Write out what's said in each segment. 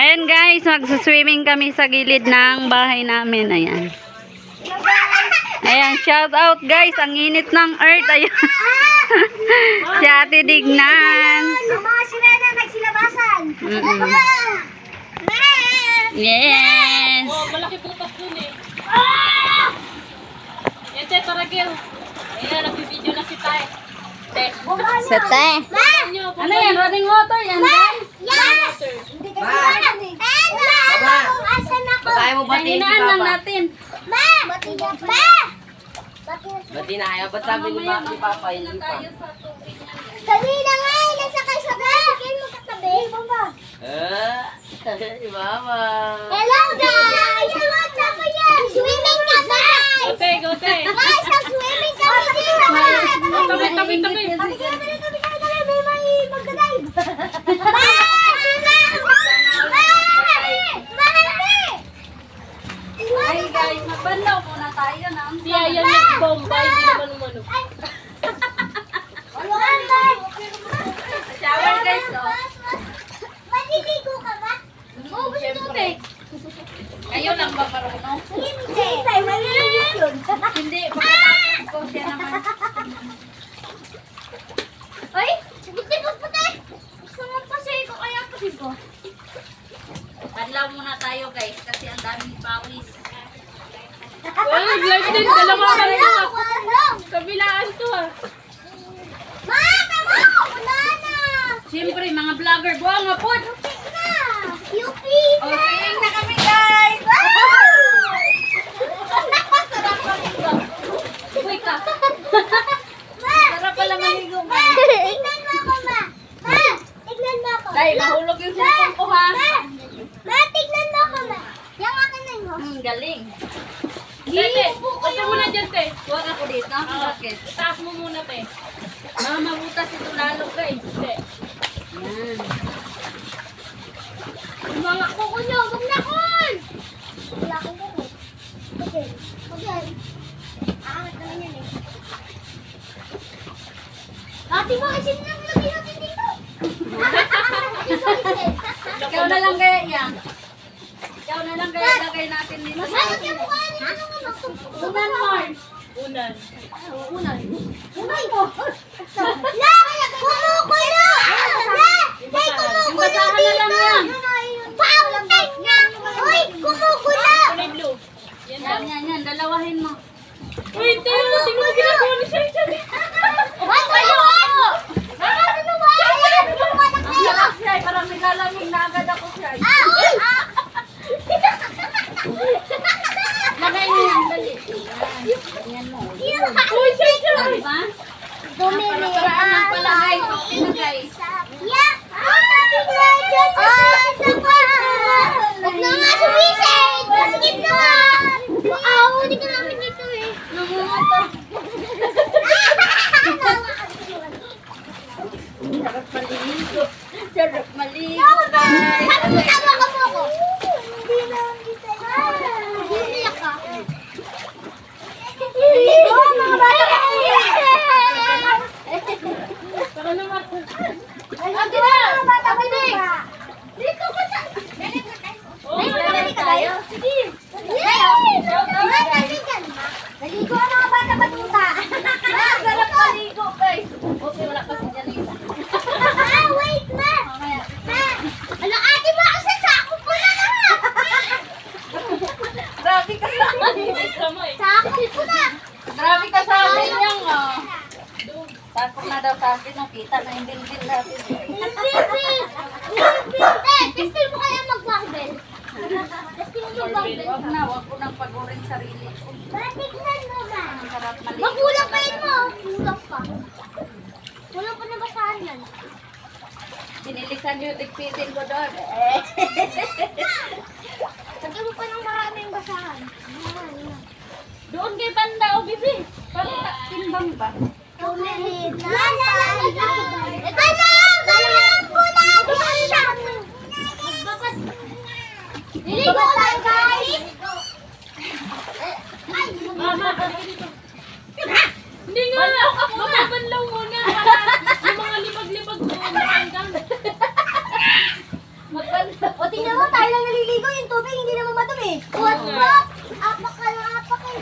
Ayan guys, magsuswimming kami sa gilid ng bahay namin. Ayan. Ayan, shout out guys. Ang init ng earth. Ayan. Si Ate Dignan. Mga sirena nagsilabasan. Yes. Oh, malaki butas dun eh. Yan, Te, Taragil. Ayan, nagbibideo na si Tay. Te. Sete. Ano yan? Running water yan guys? Yes! Hindi kasi naman eh. Ma! Kung asan ako? Kaya mo batiin si Pahinaan lang Papa? natin. Ma! Ma! Bati na ayaw. Ba't sabi ni Papa hindi pa? Kanina nga eh, nagsakay sa bus. Kayo magkatabi. Mama. Si Mama. Hello guys! What's up yan? Swimming ka guys! Go, Te, go, Te. Guys, nag-swimming kami dito. Oh, tabi, tabi, tabi. Tabi, may magdadive. Ma! Sila! Ma! Ay guys, magbanlaw muna tayo na. Si Ayan nagbomba, hindi naman umano. Shower guys, oh. Maliligo ka ba? Oo, siyempre. Kayo lang ba marunong? Hindi. Maliligo yun. Hindi, pagkatapos ko siya naman. Ay, buti mo puti. Gusto mo pasay ko kaya kasi ko. Banlaw muna tayo guys, kasi ang daming pawis. Well, live din. Dalawa ka rin sa Wala. kabilaan to ah. Ma, tama! Wala na. Siyempre, mga vlogger, buwang nga po. Yupi na. Yupi O, na. sing na kami guys. Sarap maligo. Uy ka. Ma, Sarap pala maligo Ma, guys. tignan mo ako, Ma. Ma, tignan mo ako. Dahil mahulog yung cellphone ko ha. Ma, tignan mo ako, Ma. Yung akin na yung host. Galing. Te, upo muna dyan, Te. Huwag ako dito. Bakit? Itaas mo muna, Te. Mamabutas ito lalo guys. Te. Yan. Yung mga kuko nyo, huwag na kun! Wala akong kuko. Okay. Okay. Aangat naman yan eh. Ate mo, isin lang lagay natin dito. Ikaw na lang kaya yan. Ikaw na lang kaya lagay natin dito. Masayot yung mukha niya. Ano nga magsusunan? Unan Mars. Unan. Unan. Unan mo. La! Kumukulo! La! Hey, Yung kumukulo basahan na lang yan. Fountain nga! Uy, kumukulo! Kulay blue. Yan daw. Yan. Dalawahin mo. Uy, Te, tingnan mo ginagawa ni Shai Shai. What? Ano? Mama, tulungan! Tulungan na kayo! Sarap siya. Parang nilalamig na agad ako siya. Lagay mo yan. Dali. Yan mo. Uy, Shai Shai. Diba? Dumili Para-paraan ng palagay. Okay na guys. Yeah! Isa pa! Huwag na nga sumisid! Maskip na nga! Wow! Hindi ka namin dito eh. Nangunguto. Sarap maligo. Sarap maligo guys. Tama ka po ako. Hindi naman kita. Iiyak ka. Oo, mga bata. Tara na, Mark. Ate na! Mga bata ka na. Dito ka sa... Oh, Ay, tara. magkakali ka tayo? Sige. Naligo ang mga bata batuta. Sarap maligo guys. Okay, wala pa si Janita. Wait na. Ala, ate ba ako sa sako po na na? Grabe ka sa akin. Ay, sama eh. Sako po na. Grabe ka sa akin yan oh. Tapos na daw sa akin nung kita na yung bilbil natin. Testing mo kaya mag-barbell. Testing mo mag-barbell. Wag ko nang pagurin sarili ko. Tignan mo ba? Ang sarap maligo. Magulang pa yun mo. Kulang pa. Kulang pa na basahan yan. Sinilisan yung tigpitin ko doon. Lagyan mo pa ng maraming basahan. Doon kay Banda o Bibi. Para timbang ba? Tumilit na. Ito na! Salam ko na! Magbabas. Niligo tayo guys! Mama, hindi nga. Magbabanlaw muna. Para yung mga libag-libag doon. Hanggang. O tingnan mo tayo. tubig, hindi naman madumi. What the?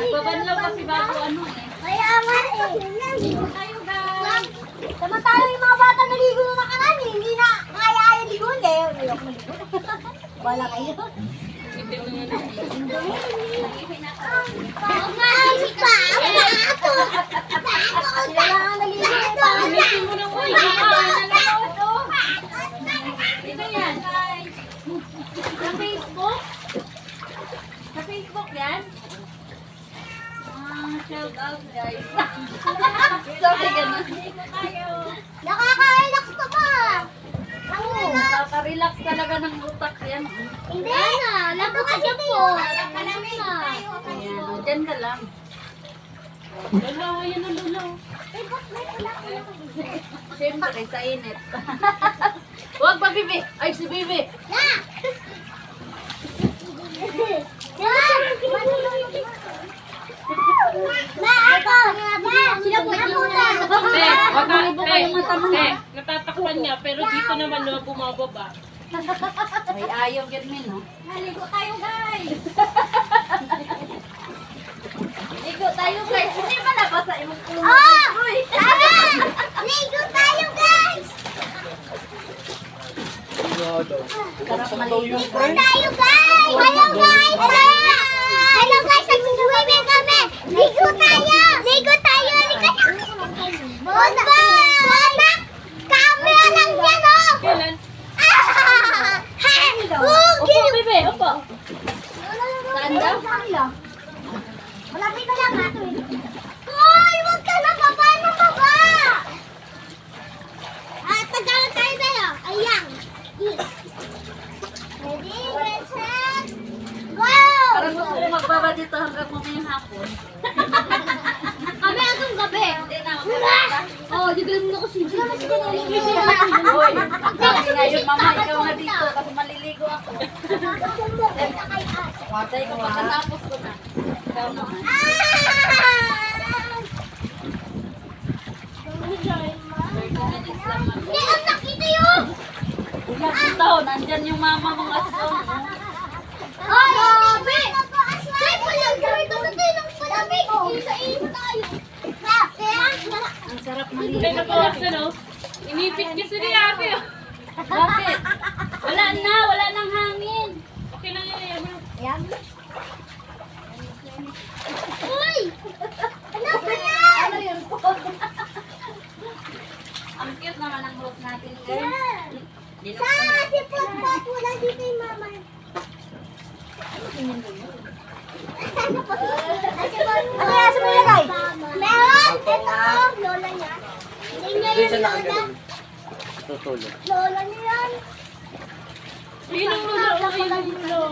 Nagbabanlaw kasi bago ano eh. Kaya nga eh. Samantalang yung mga bata naligo nung nakaraan eh. Hindi na kaya-kaya ligoon. Kaya ayoko maligo. Wala kayo. Sila lang ang naligo eh. Ulitin mo ng uy. Ito yan. Sa Facebook? Sa Facebook yan? Shout out guys. Sorry ganun. Nakaka-relax to ba? Nakaka-relax talaga ng utak yan. Hindi na. Lago kasi po. Ayan, dyan ka lang. Lulaw, ayan ang lulaw. Siyempre, sa init. Huwag pa, Bibi. Ay, si Bibi. Natatakpan niya, pero dito naman na bumababa. May ayaw yan, Min, no? Naligo tayo, guys. Ligo tayo, guys. Hindi ba nabasa yung ulo? Oh! Tama! Ligo tayo, guys! Sarap maligo. Ligo tayo, guys! Hello, guys! Hello, guys! Nagsiswimming kami! Ligo tayo! Ligo tayo! Ligo tayo! Bonak! Camera lang yan, oh! Kailan? Opo, Bibi. Opo. Saan daw? Malapit na lang, ha? Hoy! Huwag ka na baba na baba! Tagalan tayo tayo. Ayan. Ready, get set, go! Parang gusto ko magbaba dito hanggang mamayang hapon. Kami hanggang gabi. Hindi na, magbaba. Oo, di ko lang kasi. Uy, sabi nga yun, mama, ikaw na dito kasi maliligo ako. Matay ko pagkatapos ko na. Ikaw naman. Hindi, ang nakita yun! Ito, nandyan yung mama mong aso. Ay, grabe! Tay, palang ito na tayo ng palamig. Sa iyo tayo. Ang sarap maligo. Kaya napawasan, no? Inipit kasi ni ate, oh. Bakit? Wala nang hangin. Okay lang yun, yan. Ayan. Uy! Ano ba yan? Ano yun po? Ang cute naman ang host natin, guys. Sa si Potpot, wala dito yung mama. Ano yan sa nilagay? Meron! Ito, lola niya. Hindi niya Doon yan, siya lola. nakagaling. Tutulog. Lola niya yan. Yun ang lulaw, ayun ang lulaw.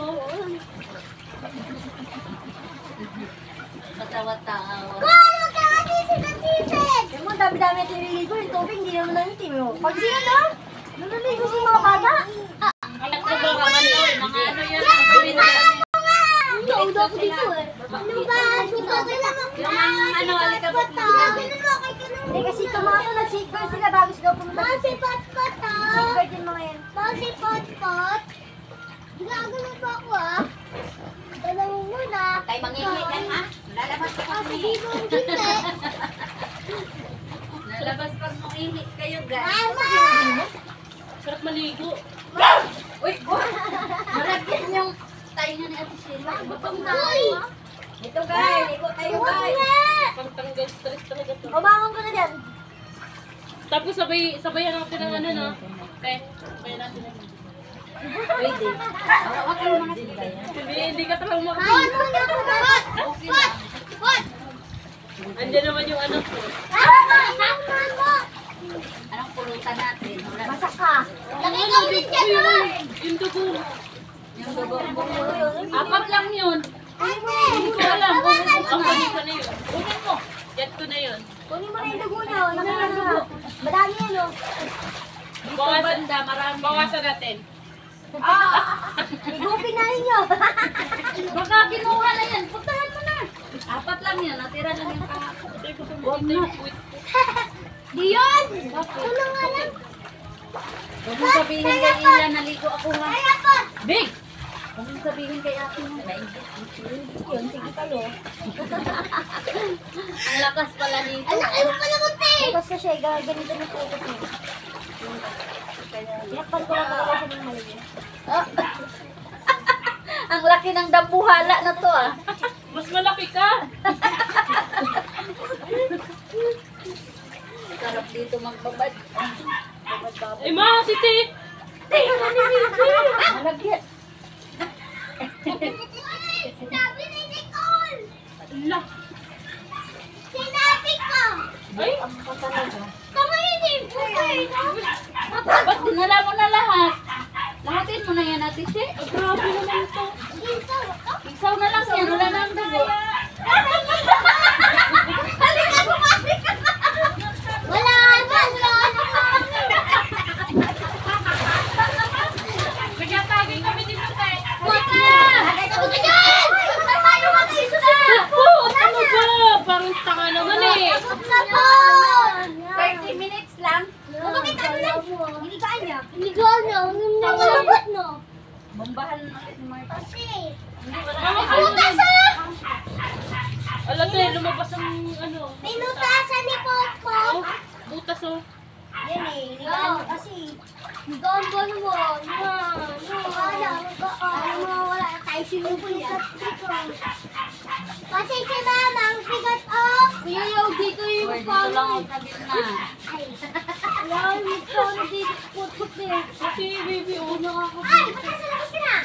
Matawa-tawa. Kung huwag ka matisisid! Yung mga dami-dami at nililigo, yung tubig hindi naman lang itim. Pag siya na, naliligo sa mga bata. Ang nagbabangan daw, mga ano yan, sabi na kami. Ang udo ko dito eh. Ano ba? Sukat lang ako. Yung ano, alikabok na Hindi kasi tumato, nag-seatbelt sila bago sila pumunta. Masi Potpot ah! Seatbelt yung mga yan. Masi Potpot? Ginagano pa ako ah. Dalawang muna. Kay mangingigan ha? Lalabas ko Ah, kami. sige mo, hindi. Lalabas pag mangihi kayo, guys. Mama! Sarap maligo. Uy, malagyan yung tayo niya ni Ate Sheila. Uy! Ito guys, ikot tayo guys. Pangtanggal stress talaga to. Umangon ko na dyan. Tapos sabayan natin ang ano, no? Okay, sabayan natin ang Pwede. Huwag kayo mga sila yan. Hindi ka talagang Mama, makapit. muna ako na. Okay lang. Pot! Andiyan naman yung anak ko. Mama! Anong pulutan natin? Wala. Masak ka. Lagay ka ulit dyan ha. Yung dugo. Yung dugo. Apat lang yun. Ate! Hindi ko alam. Hawakan mo Ang na. kunin ko na yun. Kunin mo. Yan ko na yun. Kunin mo na yung dugo niyo. Nakakano. Madami yan oh. Dito banda, marami. Bawasan natin. Igupin na ninyo. Baka kinuha na yan. Puntahan mo na. Apat lang yan. Natira lang yung kahapon. Huwag na. Di yun. Ano nga lang? Huwag mo sabihin kay Ila, naligo ako ha. Kaya po. Big! sasabihin kay ate mo. Yun, sige kayo. Ang lakas pala nito. Ang laki mo pala magte! Bukas na siya, ganito na po kasi. Yakpan ko lang talaga siya ng maliit. Ang laki ng dambuhala na to ah. Mas malaki ka. Sarap dito magbabad. Eh, ma, si Te. Malagyan. Sinabi ni Nicole! Ala. Sinabi ko! Ay, Tama yun eh! Ba't dinala mo na lahat? Lahatin mo na yan ate Che. grabe naman to. Isaw na lang yan. Wala na ang dugo. Halika, sumali ka! Wala na! Nagtatagay kami dito, Te. Wala! Ako ka dyan! Saan tayo magsisunod? Ano ba? Parang tanga naman eh. Takot na po! 30 minutes lang. Bakit ano lang? Hinigaan niya? Hinigaan niya? Nangalabot no? Bombahan natin ni Marta. Kasi, Mama, pinutasan! Ala, Te, lumabas ang ano. Pinutasan ni Potpot! Oh, butas oh. Yan eh, hinigaan niya kasi. Hinigaan ba naman? Wala na tayo sinubo niya. Kasi si Mama, ang bigat Kuya, dito yung Or dito lang ako sa gitna. Yan, dito Potpot eh. Kasi, baby, oh. Ay, ba't nasa labas ka na?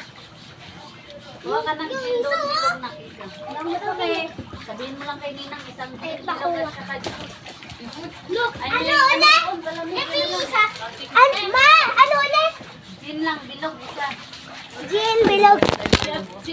Huwag ka ng bilog na isa. Alam mo kami. Sabihin mo lang kay Ninang isang bilog at saka Look, Ay, ano may- ulit? Ito yung isa. Ma, ano ulit? Din lang, bilog isa. Jean, bilog. Si